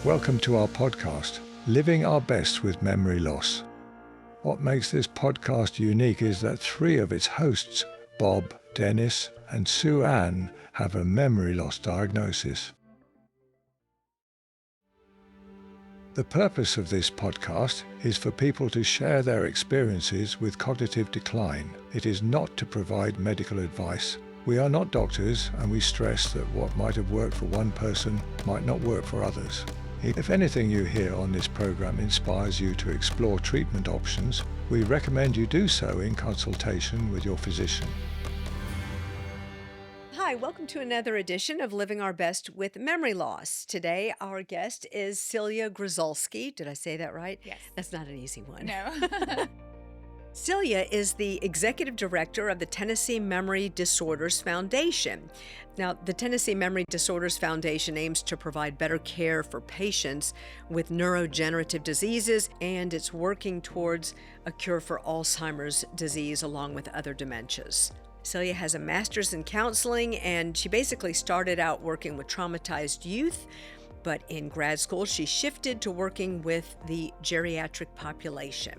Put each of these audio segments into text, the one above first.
Welcome to our podcast, Living Our Best with Memory Loss. What makes this podcast unique is that 3 of its hosts, Bob, Dennis, and Sue Ann, have a memory loss diagnosis. The purpose of this podcast is for people to share their experiences with cognitive decline. It is not to provide medical advice. We are not doctors, and we stress that what might have worked for one person might not work for others. If anything you hear on this program inspires you to explore treatment options, we recommend you do so in consultation with your physician. Hi, welcome to another edition of Living Our Best with Memory Loss. Today, our guest is Celia Gruzalski. Did I say that right? Yes. That's not an easy one. No. Celia is the executive director of the Tennessee Memory Disorders Foundation. Now, the Tennessee Memory Disorders Foundation aims to provide better care for patients with neurodegenerative diseases, and it's working towards a cure for Alzheimer's disease along with other dementias. Celia has a master's in counseling, and she basically started out working with traumatized youth, but in grad school, she shifted to working with the geriatric population.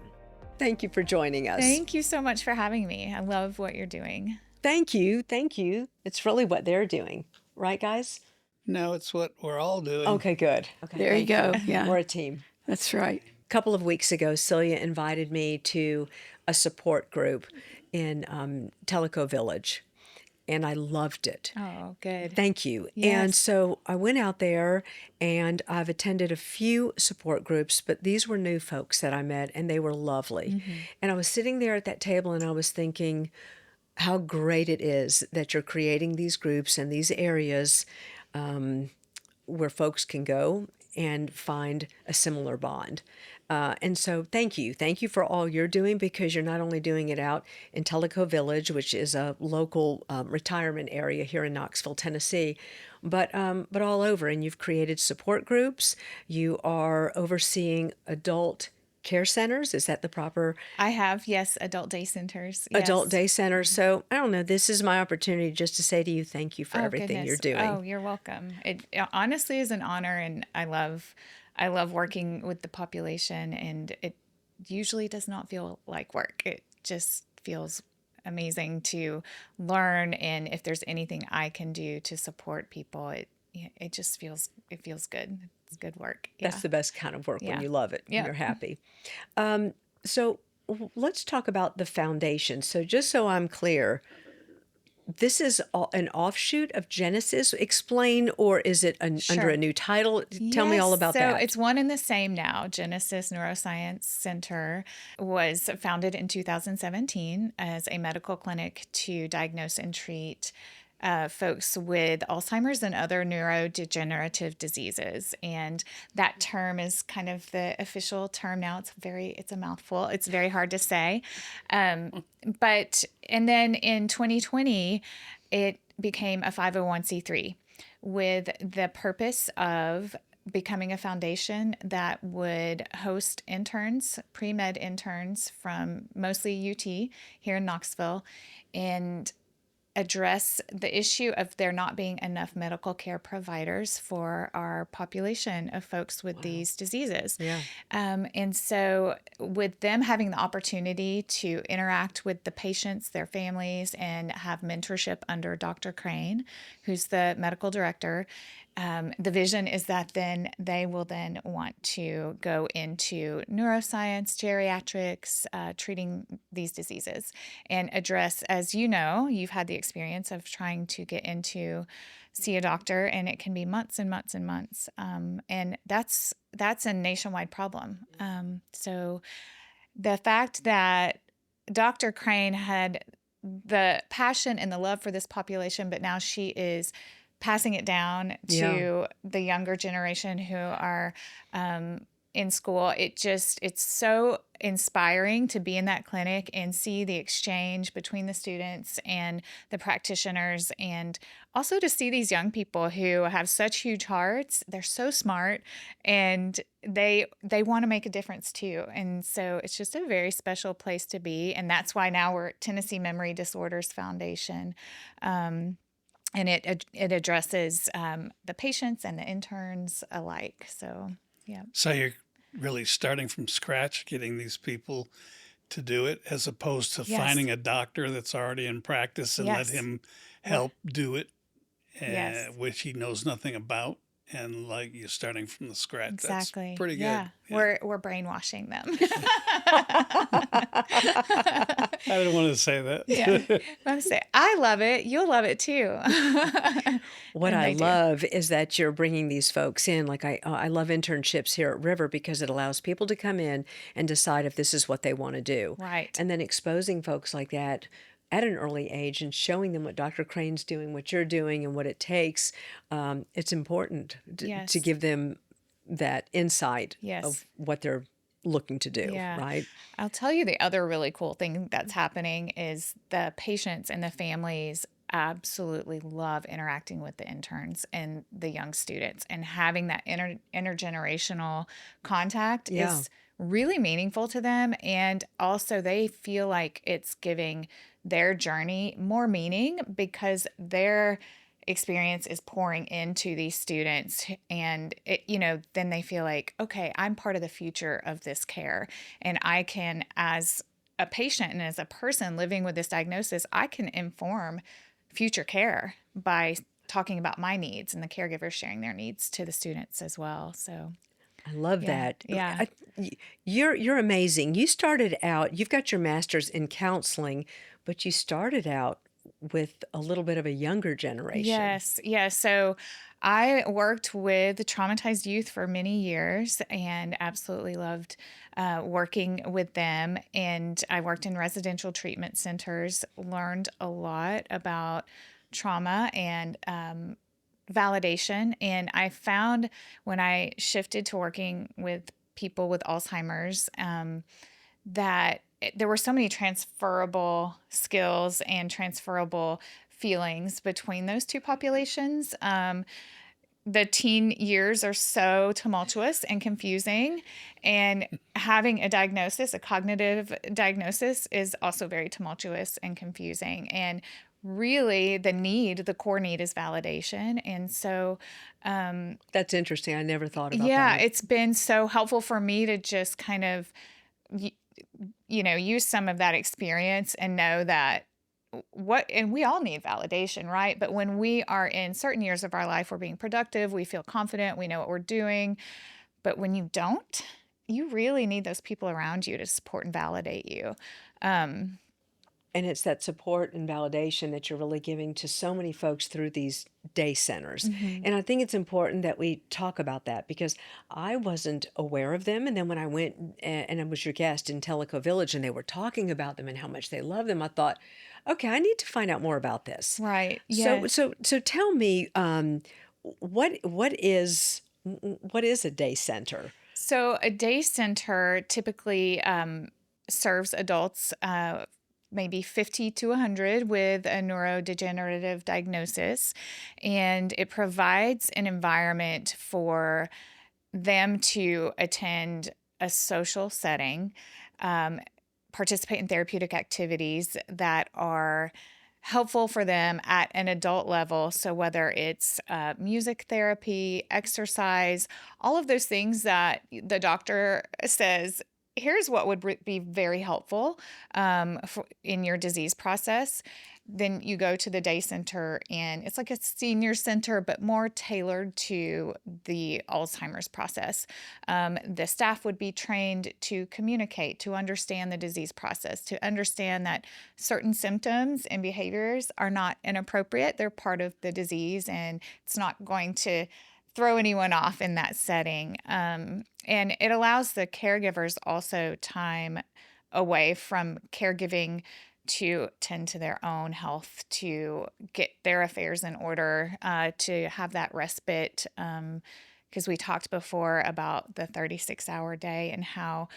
Thank you for joining us. Thank you so much for having me. I love what you're doing. Thank you. Thank you. It's really what they're doing. Right, guys? No, it's what we're all doing. Okay, good. Okay, There you go. Yeah. We're a team. That's right. A couple of weeks ago, Celia invited me to a support group in Tellico Village, and I loved it. Oh, good. Thank you. Yes. And so I went out there, and I've attended a few support groups, but these were new folks that I met, and they were lovely. Mm-hmm. And I was sitting there at that table, and I was thinking how great it is that you're creating these groups and these areas where folks can go and find a similar bond. And so thank you. Thank you for all you're doing, because you're not only doing it out in Tellico Village, which is a local retirement area here in Knoxville, Tennessee, but all over. And you've created support groups. You are overseeing adult care centers. Is that the proper? I have, yes, adult day centers. Yes. Adult day centers. So I don't know. This is my opportunity just to say to you, thank you for Oh, everything goodness. you're doing. Oh, you're welcome. It honestly is an honor, and I love working with the population, and it usually does not feel like work. It just feels amazing to learn, and if there's anything I can do to support people, it just feels good. It's good work. Yeah. That's the best kind of work when Yeah. you love it and Yeah. you're happy. So let's talk about the foundation. So just so I'm clear, this is an offshoot of Genesis. Explain, or is it under Sure. a new title? Tell me all about that. So it's one and the same now. Genesis Neuroscience Center was founded in 2017 as a medical clinic to diagnose and treat folks with Alzheimer's and other neurodegenerative diseases. And that term is kind of the official term now. It's a mouthful. It's very hard to say. And then in 2020, it became a 501c3 with the purpose of becoming a foundation that would host interns, pre-med interns from mostly UT here in Knoxville, and address the issue of there not being enough medical care providers for our population of folks with these diseases. Yeah. And so with them having the opportunity to interact with the patients, their families, and have mentorship under Dr. Crane, who's the medical director, the vision is that then they will then want to go into neuroscience, geriatrics, treating these diseases, and address, as you know, you've had the experience of trying to get into see a doctor, and it can be months and months and months. And that's a nationwide problem. So the fact that Dr. Crane had the passion and the love for this population, but now she is passing it down to the younger generation who are in school. It's so inspiring to be in that clinic and see the exchange between the students and the practitioners, and also to see these young people who have such huge hearts. They're so smart, and they want to make a difference too. And so it's just a very special place to be. And that's why now we're Tennessee Memory Disorders Foundation. and it addresses the patients and the interns alike. So, yeah. So you're really starting from scratch, getting these people to do it, as opposed to Yes. finding a doctor that's already in practice and let Yes. him We're- help do it, Yes. which he knows nothing about. And like you're starting from the scratch. That's Exactly. pretty Yeah. good. Yeah. We're brainwashing them. I didn't want to say that. Yeah. I say, I love it. You'll love it too. What And I they do. love is that you're bringing these folks in. Like I love internships here at River because it allows people to come in and decide if this is what they want to do. Right. And then exposing folks like that at an early age and showing them what Dr. Crane's doing, what you're doing, and what it takes. It's important to Yes. give them that insight Yes. of what they're looking to do, Yeah. right? I'll tell you the other really cool thing that's happening is the patients and the families absolutely love interacting with the interns and the young students, and having that intergenerational contact Yeah. is really meaningful to them. And also they feel like it's giving their journey more meaning because their experience is pouring into these students, and then they feel like, okay, I'm part of the future of this care, and I can, as a patient and as a person living with this diagnosis, I can inform future care by talking about my needs, and the caregivers sharing their needs to the students as well. So I love yeah, that. yeah. You're amazing. You started out, you've got your master's in counseling, but you started out with a little bit of a younger generation. Yes, yes. So I worked with traumatized youth for many years and absolutely loved working with them. And I worked in residential treatment centers, learned a lot about trauma and validation. And I found when I shifted to working with people with Alzheimer's, that there were so many transferable skills and transferable feelings between those two populations. The teen years are so tumultuous and confusing, and having a diagnosis, a cognitive diagnosis, is also very tumultuous and confusing. And really, the core need is validation. And so, That's interesting. I never thought about yeah, that. it's been so helpful for me to just kind of use some of that experience and know that and we all need validation, right? But when we are in certain years of our life, we're being productive, we feel confident, we know what we're doing. But when you don't, you really need those people around you to support and validate you. And it's that support and validation that you're really giving to so many folks through these day centers. Mhm. And I think it's important that we talk about that because I wasn't aware of them. And then when I went and I was your guest in Tellico Village and they were talking about them and how much they love them, I thought, okay, I need to find out more about this. Right. So, Yes. so tell me, what is a day center? So a day center typically serves adults, maybe 50 to 100, with a neurodegenerative diagnosis, and it provides an environment for them to attend a social setting, participate in therapeutic activities that are helpful for them at an adult level. So whether it's music therapy, exercise, all of those things that the doctor says, here's what would be very helpful in your disease process. Then you go to the day center, and it's like a senior center, but more tailored to the Alzheimer's process. The staff would be trained to communicate, to understand the disease process, to understand that certain symptoms and behaviors are not inappropriate. They're part of the disease, and it's not going to throw anyone off in that setting. And it allows the caregivers also time away from caregiving to tend to their own health, to get their affairs in order, to have that respite. Because we talked before about the 36-hour day and how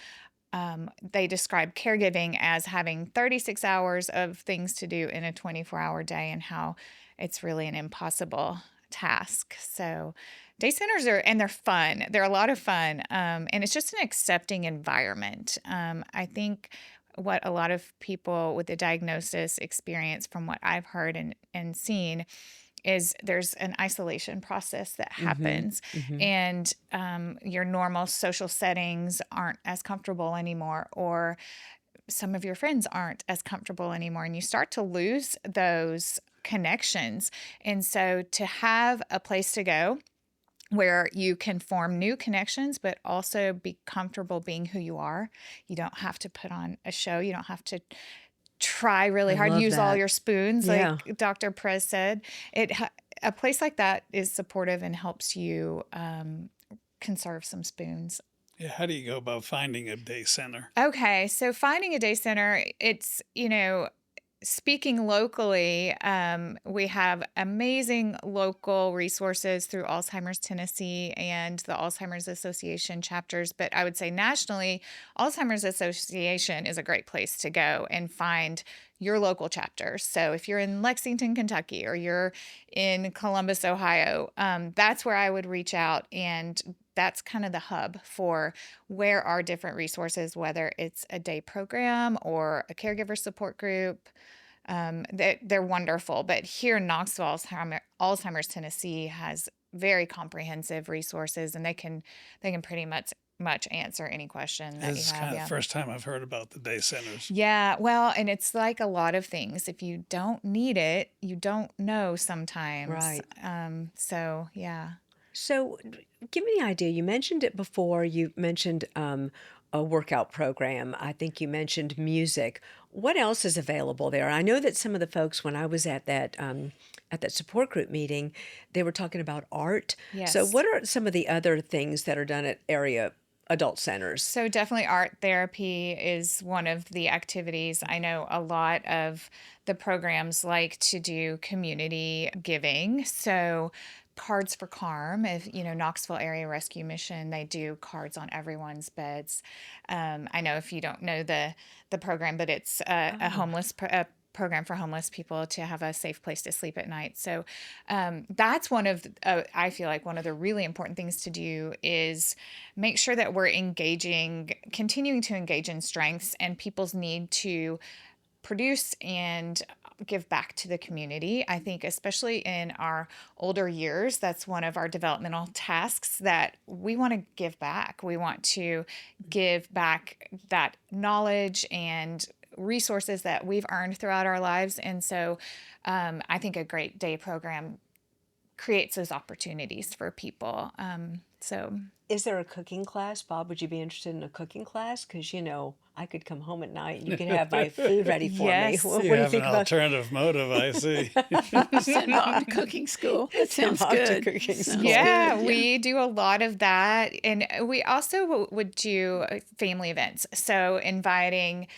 they describe caregiving as having 36 hours of things to do in a 24-hour day, and how it's really an impossible task. So day centers they're fun. They're a lot of fun. And it's just an accepting environment. I think what a lot of people with the diagnosis experience, from what I've heard and seen, is there's an isolation process that Mm-hmm. happens, Mm-hmm. and your normal social settings aren't as comfortable anymore, or some of your friends aren't as comfortable anymore, and you start to lose those connections. And so to have a place to go where you can form new connections, but also be comfortable being who you are. You don't have to put on a show. You don't have to try really I hard, love use all that. your spoons, Yeah. like Dr. Perez said. A place like that is supportive and helps you conserve some spoons. Yeah, how do you go about finding a day center? Okay, so finding a day center, it's, speaking locally, we have amazing local resources through Alzheimer's Tennessee and the Alzheimer's Association chapters. But I would say nationally, Alzheimer's Association is a great place to go and find your local chapter. So if you're in Lexington, Kentucky, or you're in Columbus, Ohio, that's where I would reach out. And that's kind of the hub for where are different resources, whether it's a day program or a caregiver support group. They're wonderful. But here in Knoxville, Alzheimer's Tennessee has very comprehensive resources, and they can pretty much answer any question that you It's have. kind of Yeah. the first time I've heard about the day centers. Yeah, well, and it's like a lot of things. If you don't need it, you don't know sometimes. Right. So yeah. So, give me an idea. You mentioned it before. You mentioned a workout program. I think you mentioned music. What else is available there? I know that some of the folks, when I was at that support group meeting, they were talking about art. So, Yes. what are some of the other things that are done at area adult centers? So definitely art therapy is one of the activities. I know a lot of the programs like to do community giving. So Cards for Carm, if Knoxville Area Rescue Mission, they do cards on everyone's beds. I know if you don't know the program, but it's a program for homeless people to have a safe place to sleep at night. So that's one of I feel like one of the really important things to do is make sure that we're continuing to engage in strengths and people's need to produce and give back to the community. I think especially in our older years, that's one of our developmental tasks that we want to give back. We want to give back that knowledge and resources that we've earned throughout our lives. And so I think a great day program creates those opportunities for people. Is there a cooking class, Bob? Would you be interested in a cooking class? Because I could come home at night and you could have my food ready for Yes. me. What You do you have think an about alternative motive, I see. Send Bob to cooking school. That sounds Bob to good. cooking Sounds school? Yeah, good, we do a lot of that. And we also would do family events. So inviting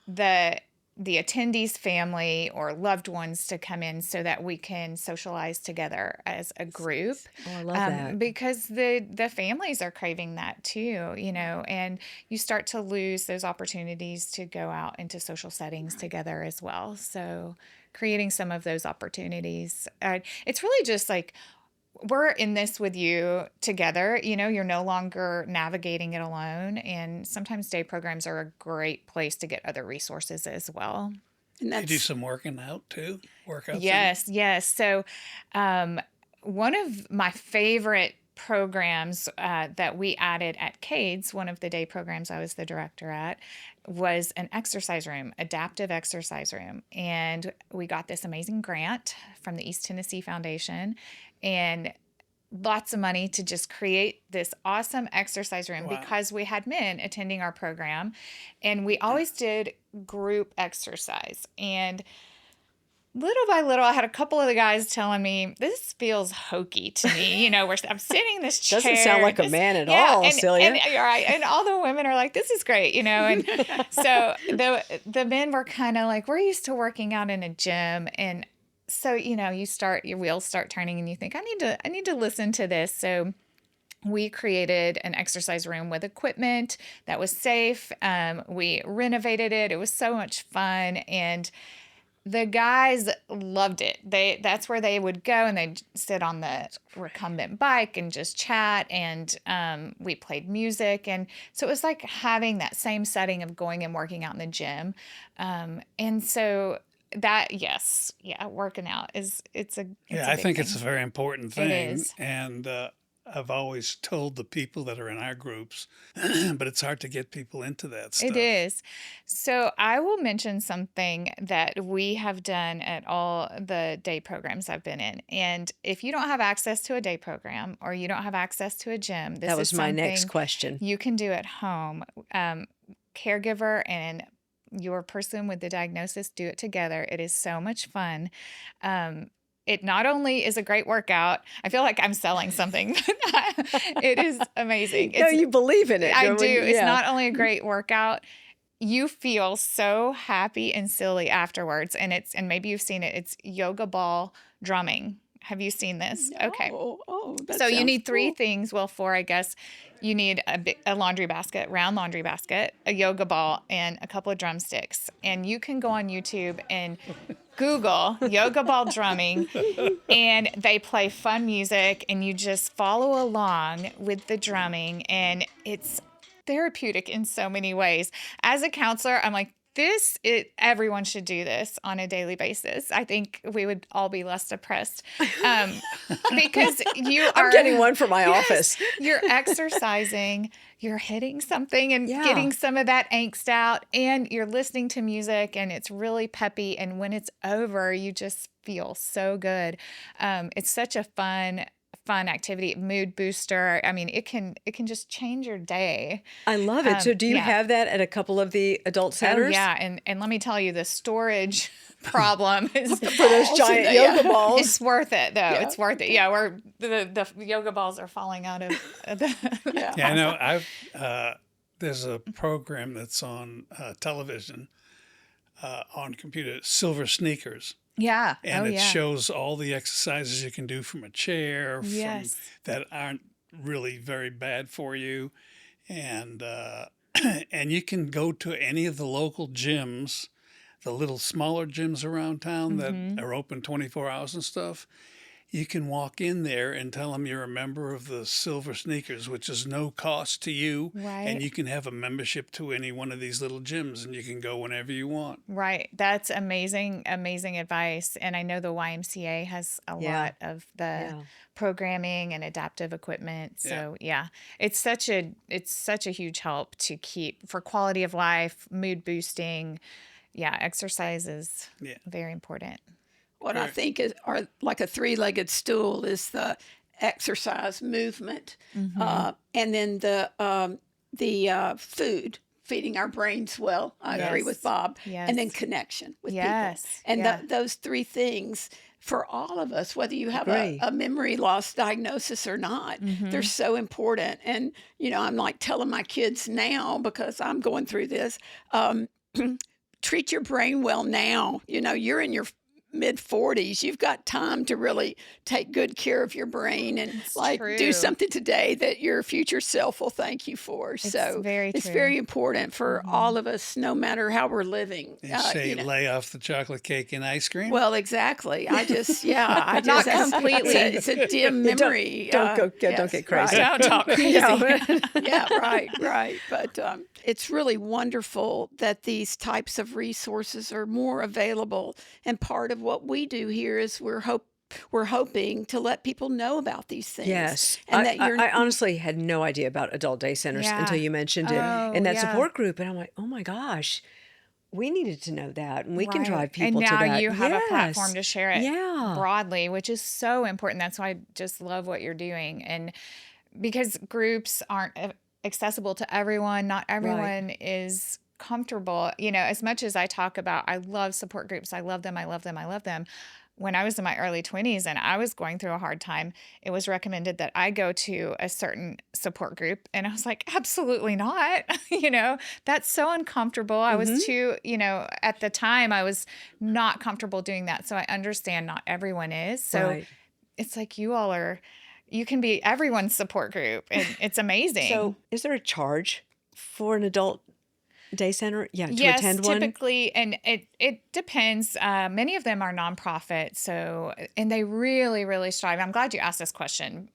the attendee's family or loved ones to come in so that we can socialize together as a group. Oh, I love that. Because the families are craving that too, and you start to lose those opportunities to go out into social settings together as well. So creating some of those opportunities. It's really just like, we're in this with you together. You're no longer navigating it alone. And sometimes day programs are a great place to get other resources as well. And You do that's some working out too? Workouts? Yes. So one of my favorite programs that we added at CADES, one of the day programs I was the director at, was an exercise room, adaptive exercise room. And we got this amazing grant from the East Tennessee Foundation and lots of money to just create this awesome exercise room Wow. because we had men attending our program, and we always did group exercise. And little by little, I had a couple of the guys telling me, this feels hokey to me. Where I'm sitting in this chair. Doesn't sound like a man at all, Celia. And, you're right. And all the women are like, this is great, And so the men were kind of like, we're used to working out in a gym. And so, your wheels start turning and you think, I need to listen to this. So we created an exercise room with equipment that was safe. We renovated it. It was so much fun. And the guys loved it. That's where they would go, and they'd sit on the recumbent bike and just chat, and we played music. And so it was like having that same setting of going and working out in the gym. And so yes, yeah, working out it's a Yeah, I big think it's a thing. very important It thing. is. And I've always told the people that are in our groups, but it's hard to get people into that It stuff. is. So I will mention something that we have done at all the day programs I've been in. And if you don't have access to a day program or you don't have access to a gym, That this is was my next something question. you can do at home. Caregiver and your person with the diagnosis do it together. It is so much fun. It not only is a great workout, I feel like I'm selling something. It is amazing. No, you believe in it. I I do. mean, It's yeah. not only a great workout, you feel so happy and silly afterwards. And maybe you've seen it. It's yoga ball drumming. Have you seen this? Okay. That So you sounds need three cool. things. Well, four, I guess. You need a laundry basket, round laundry basket, a yoga ball, and a couple of drumsticks. And you can go on YouTube and Google yoga ball drumming, and they play fun music, and you just follow along with the drumming, and it's therapeutic in so many ways. As a counselor, I'm like, everyone should do this on a daily basis. I think we would all be less depressed, because I'm getting one for my Yes, office. you're exercising, you're hitting something and Yeah. getting some of that angst out, and you're listening to music, and it's really peppy. And when it's over, you just feel so good. It's such a fun activity, mood booster. I mean, it can just change your day. I love it. So do you Yeah. have that at a couple of the adult Oh centers? yeah, and let me tell you, the storage problem is For those giant yeah. yoga balls. it's worth it though. Yeah. It's worth it. Yeah, where the yoga balls are falling out of the Yeah. Yeah, I know. There's a program that's on television, on computer, Silver Sneakers. Yeah. And oh it yeah. shows all the exercises you can do from a chair, Yes. from that aren't really very bad for you, and and you can go to any of the local gyms, the little smaller gyms around town that are open 24 hours and stuff. You can walk in there and tell them you're a member of the Silver Sneakers, which is no cost to you, Right. and you can have a membership to any one of these little gyms, and you can go whenever you want. Right. That's amazing advice. And I know the YMCA has a Yeah. lot of the Yeah. programming and adaptive equipment. So yeah, it's such a huge help to keep for quality of life, mood boosting. Yeah, exercise is Yeah. very important. What I think are like a three-legged stool is the exercise, movement, and then the food, feeding our brains well. I agree Yes. with Bob. Yes. And then connection with Yes. people. And Yeah. those three things for all of us, whether you have Agree. a memory loss diagnosis or not, they're so important. And, I'm like telling my kids now, because I'm going through this, treat your brain well now. You're in your mid 40s. You've got time to really take good care of your brain and true. do something today that your future self will thank you for. So very it's true. very important for all of us, no matter how we're living. You say lay off the chocolate cake and ice cream? Well, exactly. I just Not that's- completely. It's a dim memory. Don't get crazy. right. Don't talk crazy. Yeah, right. But it's really wonderful that these types of resources are more available. And part of what we do here is we're hoping to let people know about these things. Yes. And that you're I honestly had no idea about adult day centers Yeah. until you mentioned it Oh, in that yeah. support group. And I'm like, oh my gosh, we needed to know that. And we can Right. drive people and to now that. you have a platform Yes. to share it Yeah. broadly, which is so important. That's why I just love what you're doing. And because groups aren't accessible to everyone, not everyone is comfortable. As much as I talk about, I love support groups. I love them. When I was in my early 20s and I was going through a hard time, it was recommended that I go to a certain support group. And I was like, absolutely not. That's so uncomfortable. I was too, at the time I was not comfortable doing that. So I understand not everyone is. So Right. it's like you can be everyone's support group. And it's amazing. So is there a charge for an adult day center? Yeah, to Yes, attend one? typically, and it depends. Many of them are nonprofit, and they really, really strive. I'm glad you asked this question,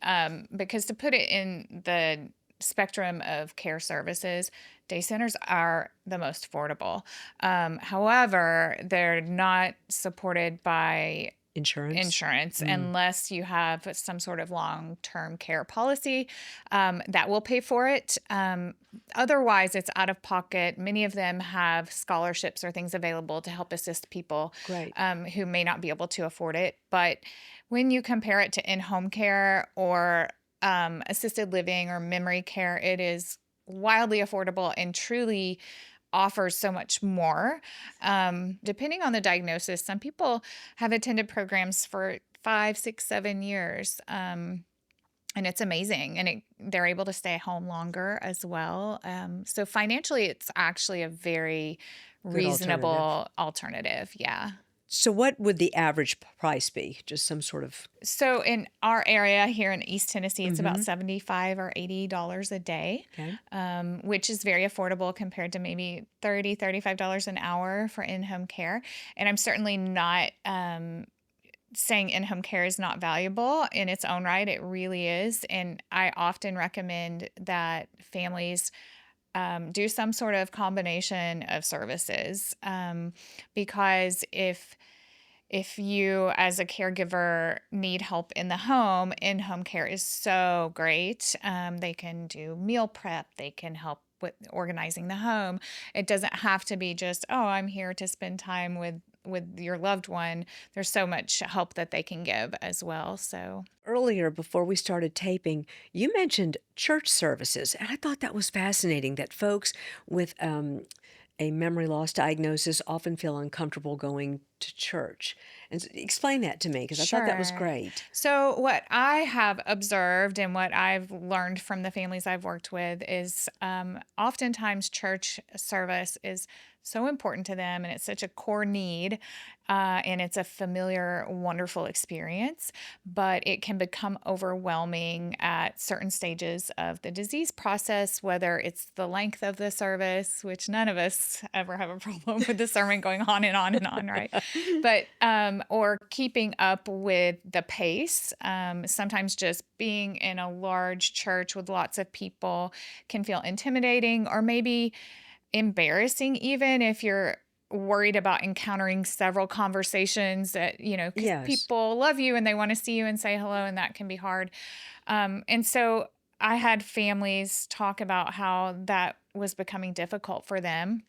because to put it in the spectrum of care services, day centers are the most affordable. However, they're not supported by insurance unless you have some sort of long-term care policy that will pay for it. Otherwise, it's out of pocket. Many of them have scholarships or things available to help assist people Great. who may not be able to afford it. But when you compare it to in-home care or assisted living or memory care, it is wildly affordable and truly offers so much more. Depending on the diagnosis, some people have attended programs for 5, 6, 7 years. And it's amazing. And they're able to stay home longer as well. So financially, it's actually a very reasonable alternative. Yeah. So what would the average price be? Just some sort of... So in our area here in East Tennessee, it's about $75 or $80 a day, which is very affordable compared to maybe $30, $35 an hour for in-home care. And I'm certainly not saying in-home care is not valuable in its own right. It really is. And I often recommend that families do some sort of combination of services because if you as a caregiver need help in the home, in-home care is so great. They can do meal prep. They can help with organizing the home. It doesn't have to be just, oh, I'm here to spend time with your loved one. There's so much help that they can give as well. So Earlier, before we started taping, you mentioned church services, and I thought that was fascinating that folks with a memory loss diagnosis often feel uncomfortable going to church. And explain that to me, because I thought that was Sure. great. So what I have observed and what I've learned from the families I've worked with is oftentimes church service is so important to them, and it's such a core need, and it's a familiar, wonderful experience, but it can become overwhelming at certain stages of the disease process, whether it's the length of the service, which none of us ever have a problem with the sermon going on and on and on, right? But or keeping up with the pace. Sometimes just being in a large church with lots of people can feel intimidating or maybe embarrassing, even if you're worried about encountering several conversations that, 'cause Yes. people love you and they want to see you and say hello, and that can be hard. And so I had families talk about how that was becoming difficult for them.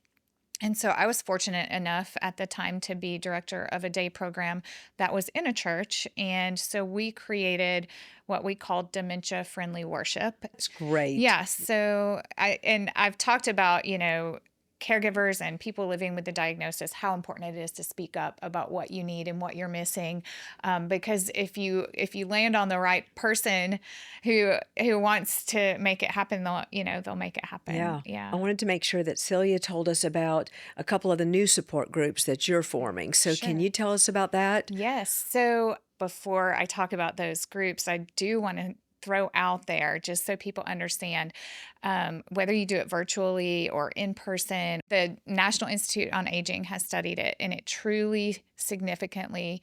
And so I was fortunate enough at the time to be director of a day program that was in a church. And so we created what we called dementia friendly worship. It's great. Yeah. So I've talked about, caregivers and people living with the diagnosis, how important it is to speak up about what you need and what you're missing. Because if you land on the right person who wants to make it happen, they'll make it happen. Yeah. Yeah. I wanted to make sure that Celia told us about a couple of the new support groups that you're forming. So can Sure. you tell us about that? Yes. So before I talk about those groups, I do want to throw out there just so people understand whether you do it virtually or in person. The National Institute on Aging has studied it, and it truly significantly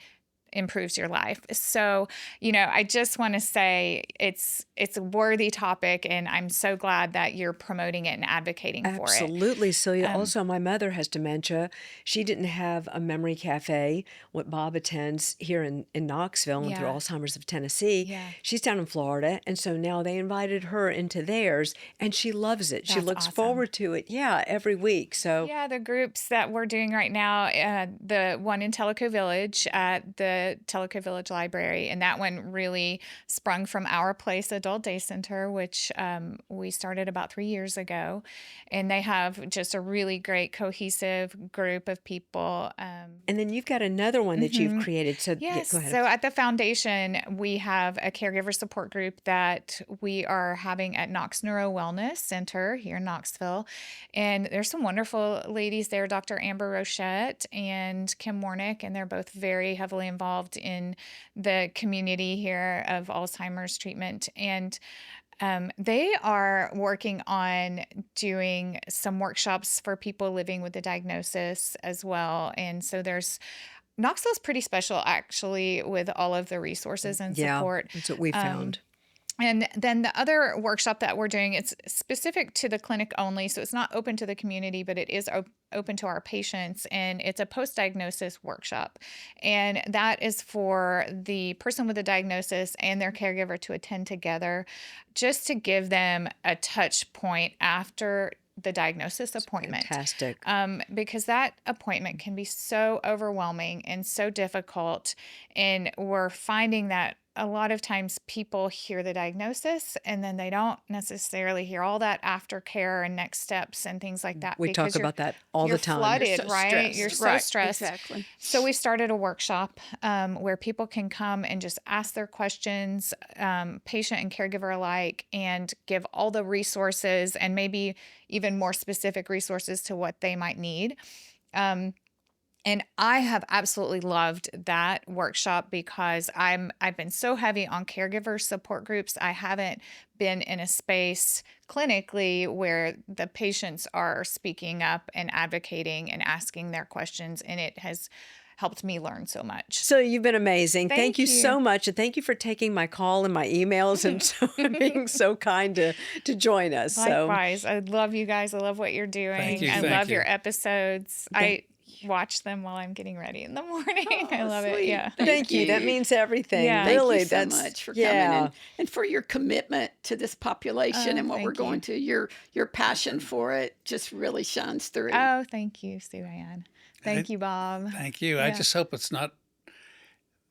improves your life. So, I just want to say it's a worthy topic, and I'm so glad that you're promoting it and advocating for it. Absolutely, Celia. Also, my mother has dementia. She didn't have a memory cafe, what Bob attends here in Knoxville and through Yeah. Alzheimer's of Tennessee. Yeah. She's down in Florida, and so now they invited her into theirs, and she loves it. She That's looks awesome. forward to it, every week. So Yeah, the groups that we're doing right now, the one in Tellico Village at the Tellico Village Library, and that one really sprung from Our Place Adult Day Center, which we started about 3 years ago. And they have just a really great cohesive group of people. and then you've got another one that you've created. So Yes. go ahead. So at the foundation, we have a caregiver support group that we are having at Knox Neuro Wellness Center here in Knoxville. And there's some wonderful ladies there, Dr. Amber Rochette and Kim Warnick, and they're both very heavily involved in the community here of Alzheimer's treatment. And they are working on doing some workshops for people living with the diagnosis as well. And so Knoxville's pretty special, actually, with all of the resources and Yeah, support. that's what we found. And then the other workshop that we're doing, it's specific to the clinic only. So it's not open to the community, but it is open to our patients. And it's a post-diagnosis workshop. And that is for the person with a diagnosis and their caregiver to attend together, just to give them a touch point after the diagnosis appointment. Fantastic. Because that appointment can be so overwhelming and so difficult. And we're finding that a lot of times people hear the diagnosis and then they don't necessarily hear all that aftercare and next steps and things like that. We talk because about that all you're the time. flooded, You're so right? stressed. You're so Right, stressed. exactly. So we started a workshop where people can come and just ask their questions, patient and caregiver alike, and give all the resources and maybe even more specific resources to what they might need. And I have absolutely loved that workshop because I've been so heavy on caregiver support groups. I haven't been in a space clinically where the patients are speaking up and advocating and asking their questions, and it has helped me learn so much. So you've been amazing. Thank you you. so much. And thank you for taking my call and my emails and being so kind to join us. Likewise. I love you guys. I love what you're doing. you, I thank love you. your episodes. I watch them while I'm getting ready in the morning. I love it. sweet. Yeah. Thank you. That means everything. Yeah. Thank Really, you so that's much for yeah. coming and for your commitment to this population Oh, and what we're thank you. going to. Your passion for it just really shines through. Oh, thank you, Sue Ann. Thank you, Bob. Thank you. I Yeah. just hope it's not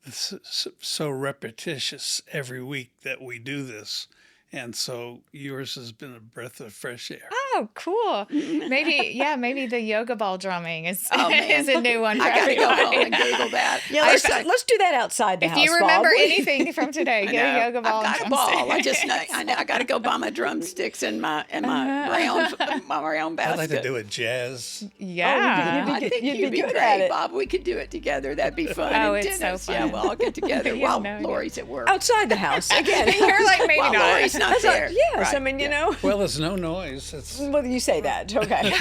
so repetitious every week that we do this. And so yours has been a breath of fresh air. Oh, cool. Maybe the yoga ball drumming is, Oh, man. is a new one for I gotta go everybody. home and Google that. Yeah, let's do that outside the If house. you remember Bob. anything from today, I get a know. yoga ball. I've got a and ball. I drumstick. just know. I know. I got to go buy my drumsticks and my round basket. I'd like to do a jazz. Yeah. I think you'd you'd be be good great, at it. Bob. We could do it together. That'd be fun. Oh, And it's so Dennis, Yeah, fun. we'll all get together Yeah, while no, yeah. Lori's at work. outside the house again. You're like, maybe While not. Lori's not That's not- there. yes, I Right, mean, yeah. you know. Well, there's no noise. It's Well, you say that. Okay.